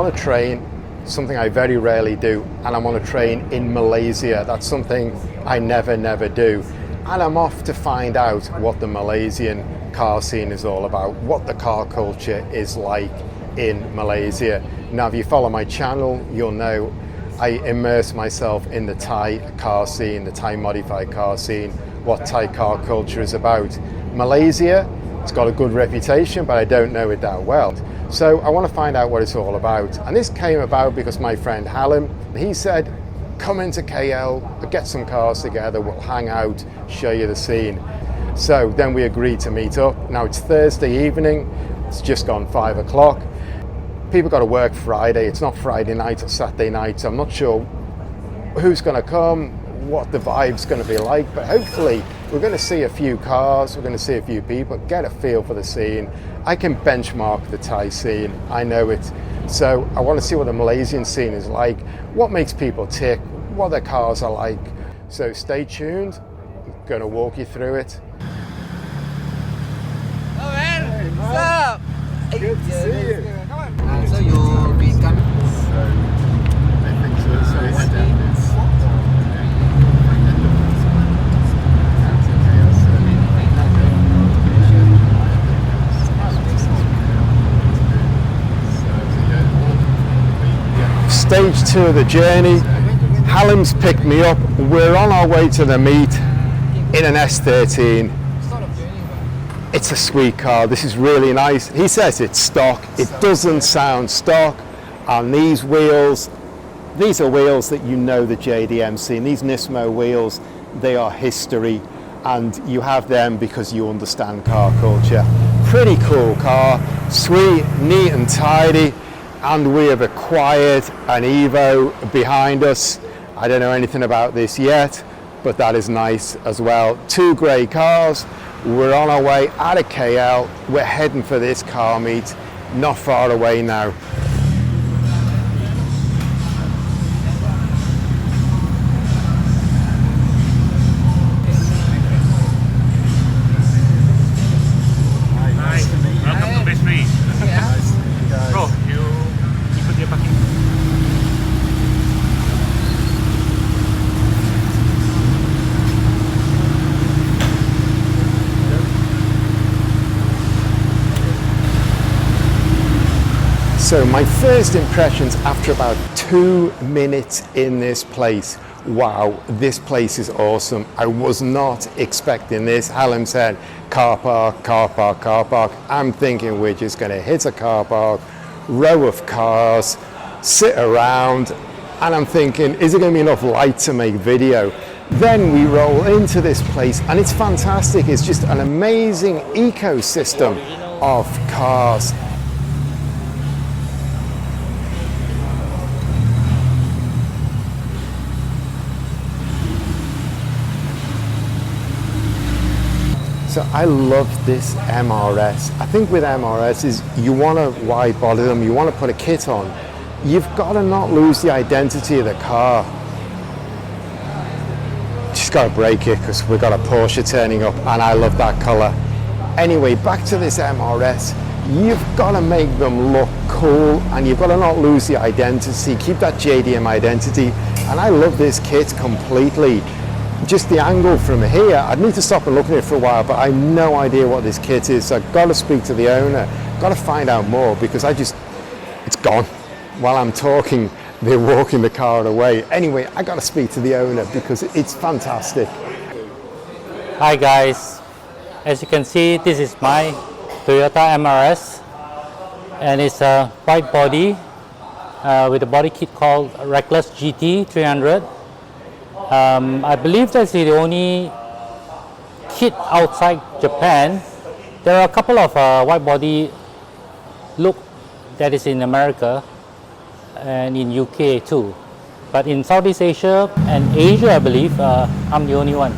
want to train, something I very rarely do, and I want to train in Malaysia. That's something I never do. And I'm off to find out what the Malaysian car scene is all about, what the car culture is like in Malaysia. Now, if you follow my channel, you'll know I immerse myself in the Thai car scene, the Thai modified car scene, what Thai car culture is about. Malaysia, it's got a good reputation, but I don't know it that well. So I want to find out what it's all about. And this came about because my friend Halim, he said, come into KL, get some cars together, we'll hang out, show you the scene. So then we agreed to meet up. Now it's Thursday evening, it's just gone 5 o'clock. People got to work Friday, it's not Friday night or Saturday night, so I'm not sure who's going to come, what the vibe's going to be like, but hopefully we're going to see a few cars, we're going to see a few people, get a feel for the scene. I can benchmark the Thai scene, I know it. So I want to see what the Malaysian scene is like, what makes people tick, what their cars are like. So stay tuned, I'm going to walk you through it. Oh man, what's up? Good to see you. Come on. So you'll be coming? I think so. Stage 2 of the journey. Halim's picked me up. We're on our way to the meet in an S13. It's a sweet car. This is really nice. He says it's stock. It doesn't sound stock. And these wheels, these are wheels that you know the JDM scene. These Nismo wheels, they are history. And you have them because you understand car culture. Pretty cool car. Sweet, neat and tidy. And we have acquired an Evo behind us. I don't know anything about this yet, but that is nice as well. 2 grey cars. We're on our way out of KL. We're heading for this car meet, not far away now. So my first impressions after about 2 minutes in this place, wow, this place is awesome. I was not expecting this. Halim said, car park, car park, car park. I'm thinking we're just gonna hit a car park, row of cars, sit around, and I'm thinking, is it gonna be enough light to make video? Then we roll into this place and it's fantastic. It's just an amazing ecosystem of cars. So I love this MRS. I think with MRSs, you want to wide body them, you want to put a kit on. You've got to not lose the identity of the car. Just got to brake it because we've got a Porsche turning up and I love that color. Anyway, back to this MRS. You've got to make them look cool and you've got to not lose the identity, keep that JDM identity. And I love this kit completely. Just the angle from here, I'd need to stop and look at it for a while, but I have no idea what this kit is. So I've got to speak to the owner, got to find out more because it's gone. While I'm talking, they're walking the car away. Anyway, I got to speak to the owner because it's fantastic. Hi guys, as you can see, this is my Toyota MRS and it's a white body with a body kit called Reckless GT 300. I believe that's the only kit outside Japan. There are a couple of white body look that is in America and in UK too. But in Southeast Asia and Asia, I believe, I'm the only one.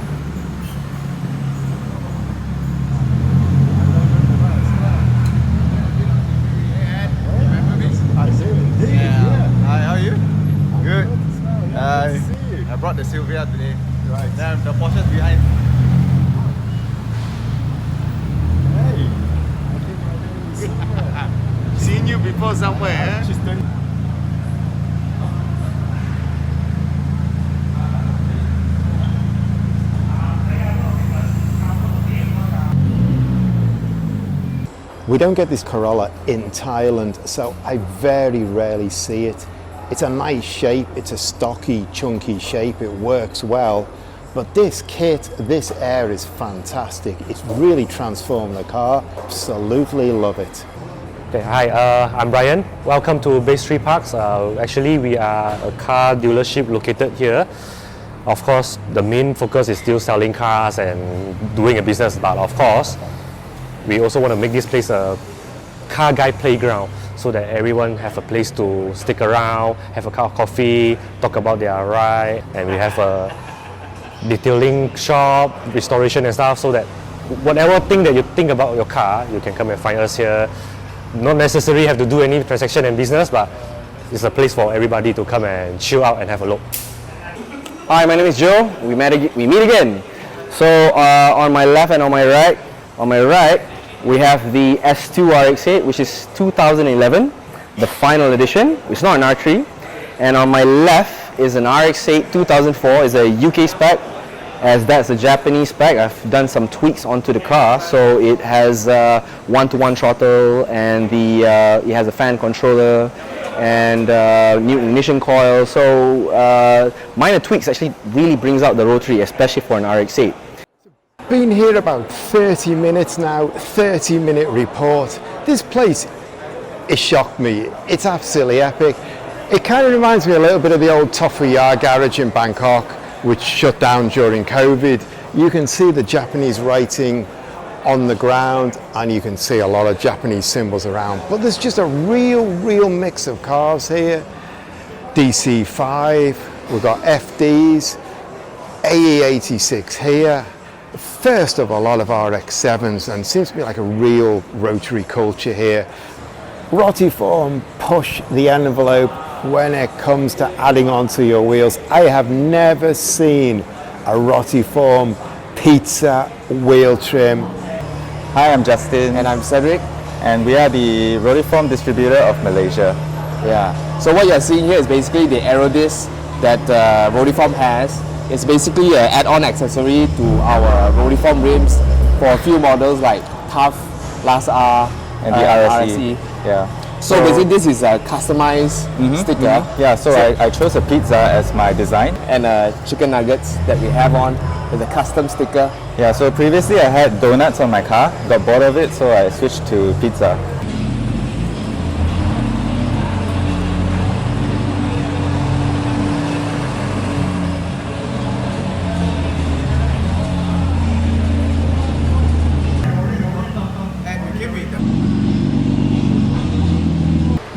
Hi, how are you? Good. I brought the Silvia today. Right. Then the Porsche's behind. Hey. Seen you before somewhere, eh? We don't get this Corolla in Thailand, so I very rarely see it. It's a nice shape, it's a stocky, chunky shape, it works well. But this kit, this air is fantastic. It's really transformed the car. Absolutely love it. Okay, hi, I'm Brian. Welcome to Base 3 Parks. Actually, we are a car dealership located here. Of course, the main focus is still selling cars and doing a business, but of course, we also want to make this place a car guy playground so that everyone have a place to stick around, have a cup of coffee, talk about their ride, and we have a detailing shop, restoration and stuff, so that whatever thing that you think about your car, you can come and find us here. Not necessarily have to do any transaction and business, but it's a place for everybody to come and chill out and have a look. Hi, my name is Joe. We meet again. So on my left and on my right, we have the S2 RX-8, which is 2011, the final edition. It's not an R3. And on my left is an RX-8 2004. It's a UK spec, as that's a Japanese spec. I've done some tweaks onto the car, so it has one-to-one throttle, and it has a fan controller and new ignition coil. So minor tweaks actually really brings out the rotary, especially for an RX-8. Been here about 30 minutes now, 30-minute report. This place, it shocked me. It's absolutely epic. It kind of reminds me a little bit of the old Tofuyar garage in Bangkok, which shut down during COVID. You can see the Japanese writing on the ground, and you can see a lot of Japanese symbols around. But there's just a real mix of cars here. DC5, we've got FDs, AE86 here. First of a lot of RX-7s, and seems to be like a real rotary culture here. ROTIFORM push the envelope when it comes to adding onto your wheels. I have never seen a ROTIFORM pizza wheel trim. Hi, I'm Justin. And I'm Cedric. And we are the ROTIFORM distributor of Malaysia. Yeah. So what you're seeing here is basically the aero disc that ROTIFORM has. It's basically an add-on accessory to our ROTIFORM rims for a few models like Tough, Last R, And the RSE. Yeah. So basically this is a customized sticker. Yeah, so I chose a pizza as my design. And chicken nuggets that we have on with a custom sticker. Yeah, so previously I had donuts on my car, got bored of it, so I switched to pizza.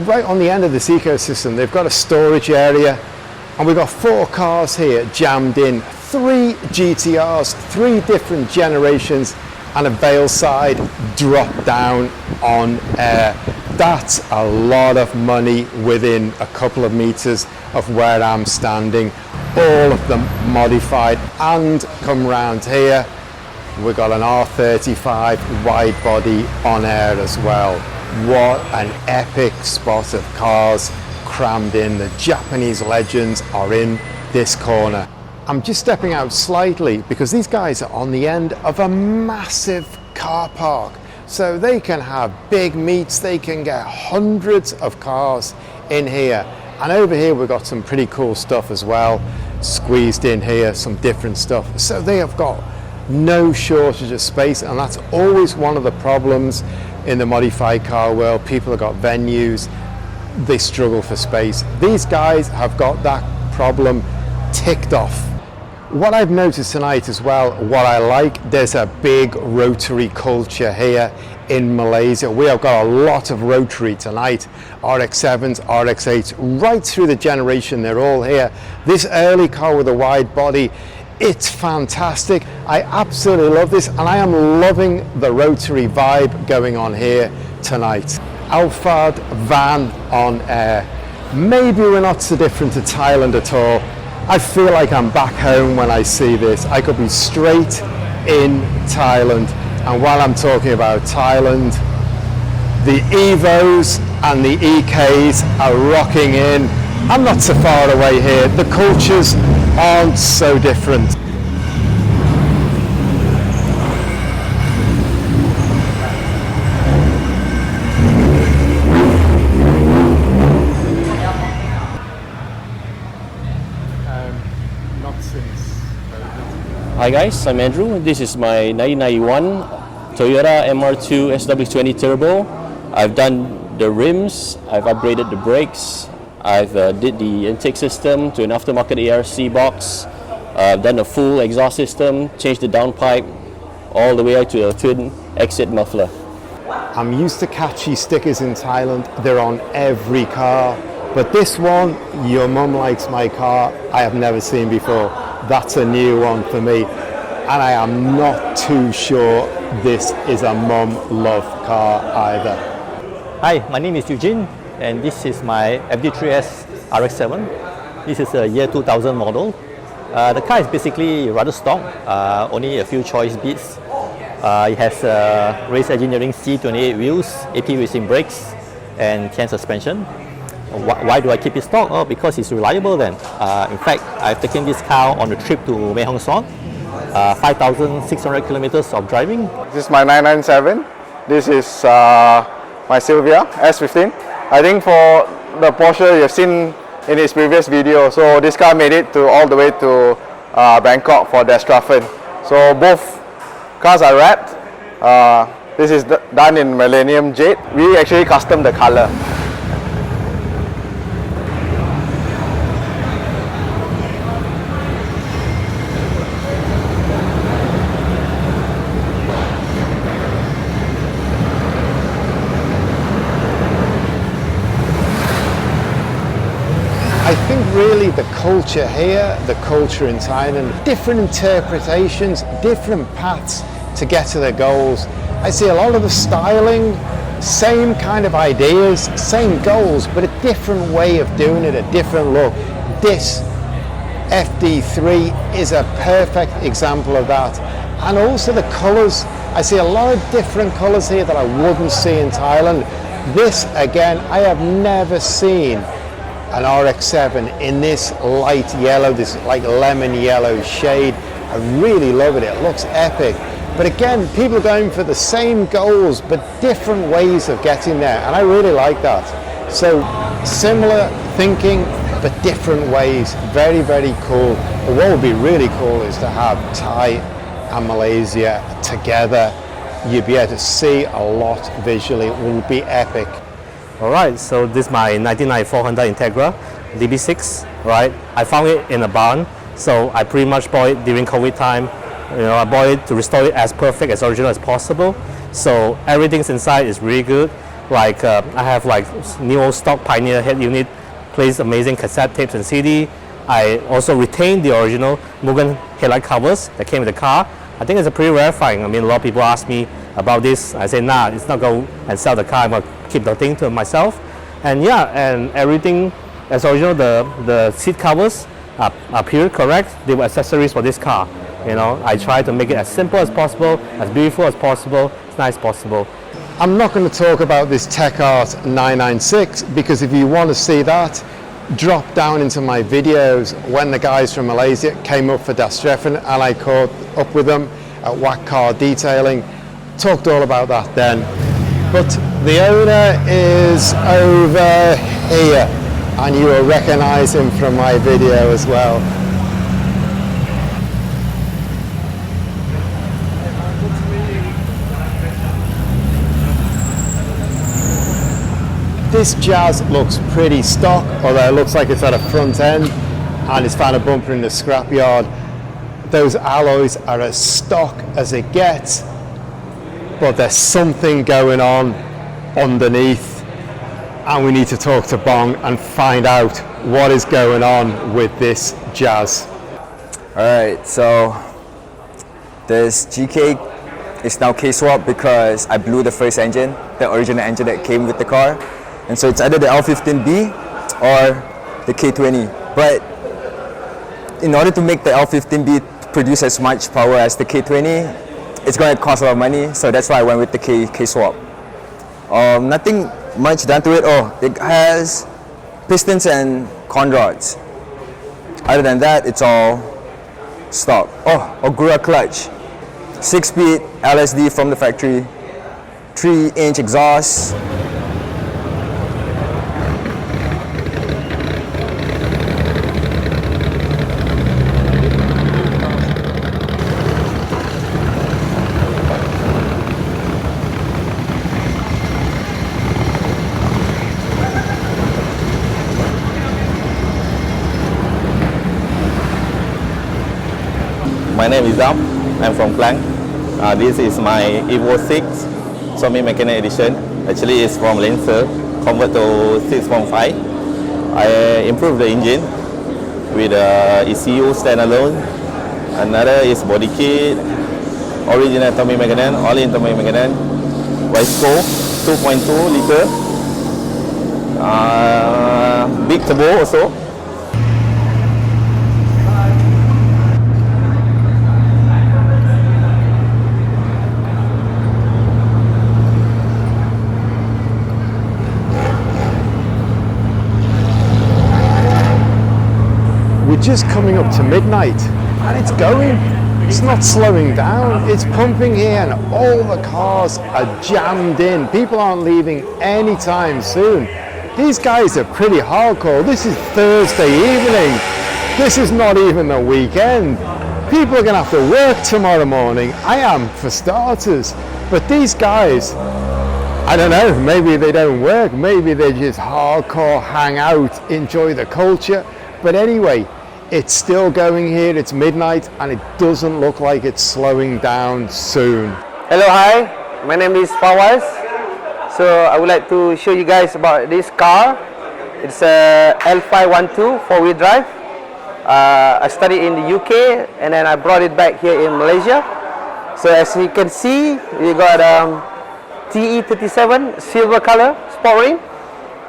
Right on the end of this ecosystem, they've got a storage area, and we've got 4 cars here jammed in, 3 GTRs, 3 different generations, and a Valeside drop down on air. That's a lot of money within a couple of meters of where I'm standing. All of them modified. And come round here, we've got an R35 wide body on air as well. What an epic spot of cars crammed in. The Japanese legends are in this corner. I'm just stepping out slightly because these guys are on the end of a massive car park. So they can have big meets, they can get hundreds of cars in here. And over here we've got some pretty cool stuff as well, squeezed in here, some different stuff. So they have got no shortage of space, and that's always one of the problems in the modified car world. People have got venues, they struggle for space. These guys have got that problem ticked off. What I've noticed tonight as well, what I like, there's a big rotary culture here in Malaysia. We have got a lot of rotary tonight, RX-7s, RX-8s, right through the generation, they're all here. This early car with a wide body, it's fantastic. I absolutely love this, and I am loving the rotary vibe going on here tonight. Alphard van on air. Maybe we're not so different to Thailand at all. I feel like I'm back home when I see this. I could be straight in Thailand. And while I'm talking about Thailand, the Evos and the EKs are rocking in. I'm not so far away here. The cultures aren't so different. lessons. Hi guys, I'm Andrew. This is my 1991 Toyota MR2 SW20 Turbo. I've done the rims, I've upgraded the brakes, I've did the intake system to an aftermarket ARC box, I've done a full exhaust system, changed the downpipe, all the way out to a twin exit muffler. I'm used to catchy stickers in Thailand, they're on every car, but this one, Your Mum Likes My Car, I have never seen before. That's a new one for me, and I am not too sure this is a mum love car either. Hi, my name is Eugene, and this is my FD3S RX-7. This is a year 2000 model. The car is basically rather stock, only a few choice bits. It has Race Engineering C28 wheels, AP racing brakes, and 10 suspension. Why do I keep it stock? Oh, because it's reliable then. In fact, I've taken this car on a trip to Mae Hong Son, 5,600 kilometers of driving. This is my 997. This is my Silvia S15. I think for the Porsche you've seen in its previous video, so this car made it to all the way to Bangkok for their Straffen. So both cars are wrapped. This is done in Millennium Jade. We actually custom the color. I think really the culture here, the culture in Thailand, different interpretations, different paths to get to their goals. I see a lot of the styling, same kind of ideas, same goals, but a different way of doing it, a different look. This FD3 is a perfect example of that. And also the colours, I see a lot of different colours here that I wouldn't see in Thailand. This again, I have never seen an RX-7 in this light yellow, this like lemon yellow shade. I really love it, it looks epic. But again, people are going for the same goals, but different ways of getting there, and I really like that. So similar thinking, but different ways, very, very cool. But what would be really cool is to have Thai and Malaysia together. You'd be able to see a lot visually, it would be epic. Alright, so this is my 1994 Honda Integra DB6, right? I found it in a barn, so I pretty much bought it during COVID time. You know, I bought it to restore it as perfect as original as possible. So everything's inside is really good. Like I have like new old stock Pioneer head unit, plays amazing cassette tapes and CD. I also retained the original Mugen headlight covers that came with the car. I think it's a pretty rare find. I mean, a lot of people ask me about this. I say, nah, it's not go and sell the car. I'm gonna keep the thing to myself. And yeah, and everything as original. The seat covers are pure correct. They were accessories for this car. You know, I try to make it as simple as possible, as beautiful as possible, as nice as possible. I'm not going to talk about this Tech Art 996 because if you want to see that, drop down into my videos when the guys from Malaysia came up for Das Treffen and I caught up with them at Wack Car Detailing. Talked all about that then. But the owner is over here and you will recognize him from my video as well. This Jazz looks pretty stock, although it looks like it's at a front end and it's found a bumper in the scrapyard. Those alloys are as stock as it gets, but there's something going on underneath and we need to talk to Bong and find out what is going on with this Jazz. Alright, so this GK is now K-swap because I blew the first engine, the original engine that came with the car. And so it's either the L15B or the K20. But in order to make the L15B produce as much power as the K20, it's going to cost a lot of money. So that's why I went with the K-swap. Nothing much done to it. Oh, it has pistons and con rods. Other than that, it's all stock. Oh, Ogura clutch. 6-speed LSD from the factory. 3-inch exhaust. My name is Zam. I'm from Klang. This is my Evo 6 semi-mechanic edition. Actually, it's from Lancer, convert to 6.5. I improved the engine with ECU standalone. Another is body kit, original Tommy Megadan, all-in Tommy Megadan, Wisco 2.2 liter, big turbo also. We're just coming up to midnight and it's going. It's not slowing down, it's pumping here and all the cars are jammed in. People aren't leaving anytime soon. These guys are pretty hardcore. This is Thursday evening. This is not even the weekend. People are gonna have to work tomorrow morning. I am, for starters. But these guys, I don't know, maybe they don't work, maybe they just hardcore hang out, enjoy the culture. But anyway, it's still going here, it's midnight, and it doesn't look like it's slowing down soon. Hello, hi, my name is Fawaz. So I would like to show you guys about this car. It's a L512 four-wheel drive. I studied in the UK and then I brought it back here in Malaysia. So as you can see, we got TE37 silver color sport rim,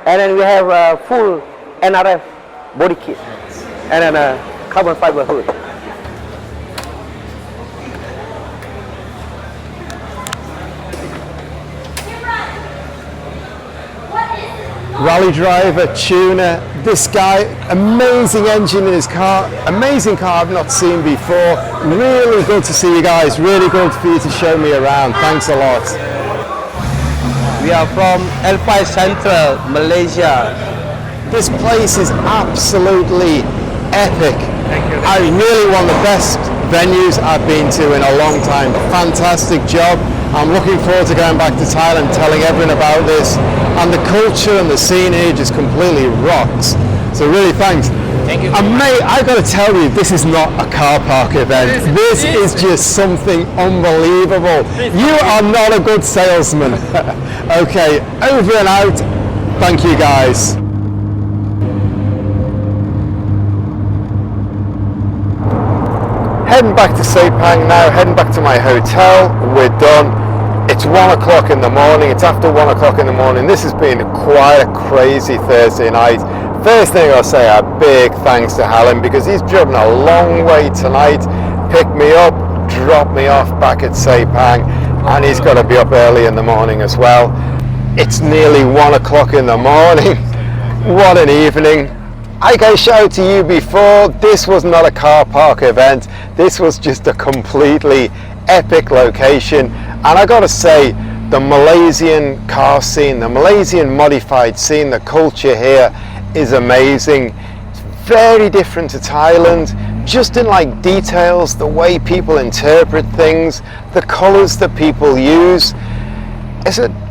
and then we have a full NRF body kit and then a carbon fiber hood. Rally driver, tuner, this guy, amazing engine in his car, amazing car I've not seen before. Really good to see you guys, really good for you to show me around. Thanks a lot. We are from L5 Central, Malaysia. This place is absolutely epic. I really one of the best venues I've been to in a long time. Fantastic job. I'm looking forward to going back to Thailand, telling everyone about this. And the culture and the scene here just completely rocks. So really thanks. Thank you. And mate, I've got to tell you, this is not a car park event. This is just something unbelievable. You are not a good salesman. Okay, over and out. Thank you guys. Heading back to Sepang now, heading back to my hotel. We're done. It's 1 o'clock in the morning, it's after 1 o'clock in the morning. This has been quite a crazy Thursday night. First thing I'll say, a big thanks to Halim because he's driven a long way tonight, picked me up, dropped me off back at Sepang, and he's got to be up early in the morning as well. It's nearly 1 o'clock in the morning. What an evening. Like I shouted to you before, this was not a car park event. This was just a completely epic location. And I gotta say, the Malaysian car scene, the Malaysian modified scene, the culture here is amazing. It's very different to Thailand, just in like details, the way people interpret things, the colors that people use.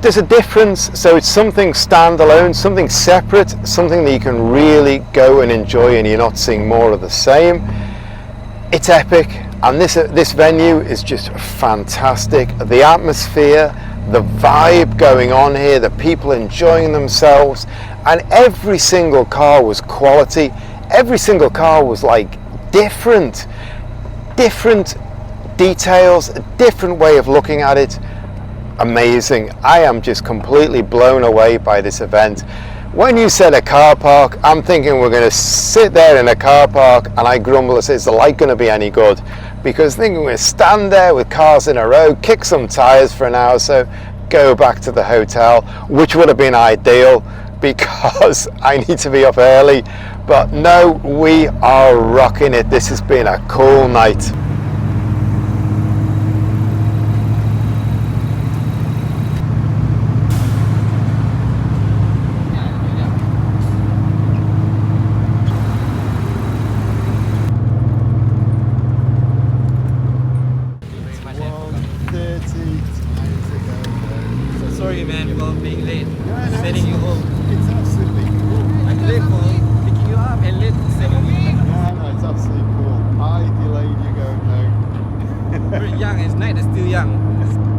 There's a difference, so it's something standalone, something separate, something that you can really go and enjoy and you're not seeing more of the same. It's epic, and this venue is just fantastic. The atmosphere, the vibe going on here, the people enjoying themselves, and every single car was quality. Every single car was like different details, a different way of looking at it. Amazing. I am just completely blown away by this event. When you said a car park, I'm thinking we're going to sit there in a car park and I grumble and say, is the light going to be any good? Because thinking we're going to stand there with cars in a row, kick some tires for an hour or so, go back to the hotel, which would have been ideal because I need to be up early. But no, we are rocking it. This has been a cool night. Sorry man for being late. Sending you home. It's absolutely cool. I'm late for picking you up and late for sending you back. Yeah, no, it's absolutely cool. I delayed you going home. Very young, it's night, it's still young.